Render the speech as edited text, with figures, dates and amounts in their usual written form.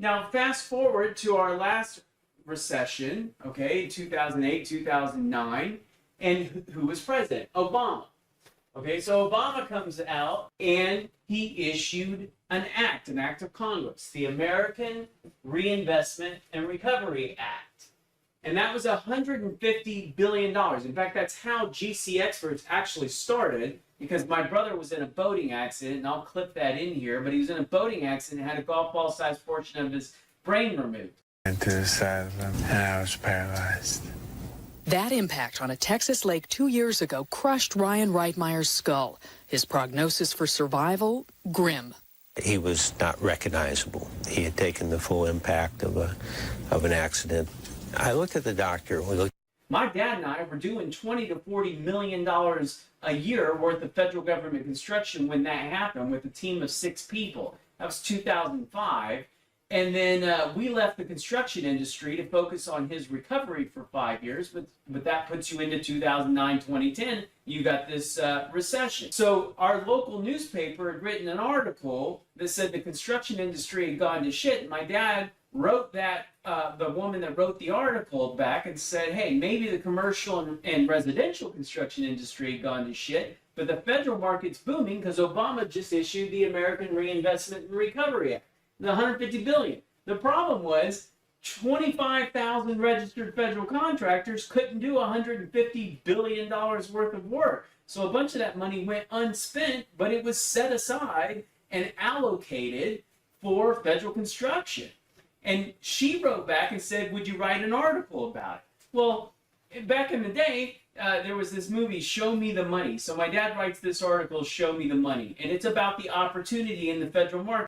Now, fast forward to our last recession, okay, 2008, 2009, and who was president? Obama. Okay, so Obama comes out and he issued an act of Congress, the American Reinvestment and Recovery Act. And that was $150 billion. In fact, that's how GCExperts actually started, because my brother was in a boating accident, and I'll clip that in here, but he was in a boating accident and had a golf ball sized portion of his brain removed. Into the side of him, and I was paralyzed. That impact on a Texas lake 2 years ago crushed Ryan Reitmeyer's skull. His prognosis for survival, grim. He was not recognizable. He had taken the full impact of an accident. I looked at the doctor. My dad and I were doing $20 to $40 million a year worth of federal government construction when that happened, with a team of 6 people. That was 2005. And then we left the construction industry to focus on his recovery for 5 years, but that puts you into 2009, 2010. You got this recession. So our local newspaper had written an article that said the construction industry had gone to shit. And my dad wrote that, the woman that wrote the article back and said, hey, maybe the commercial and residential construction industry had gone to shit, but the federal market's booming because Obama just issued the American Reinvestment and Recovery Act. The $150 billion. The problem was 25,000 registered federal contractors couldn't do $150 billion worth of work. So a bunch of that money went unspent, but it was set aside and allocated for federal construction. And she wrote back and said, would you write an article about it? Well, back in the day, there was this movie, Show Me the Money. So my dad writes this article, Show Me the Money. And it's about the opportunity in the federal market.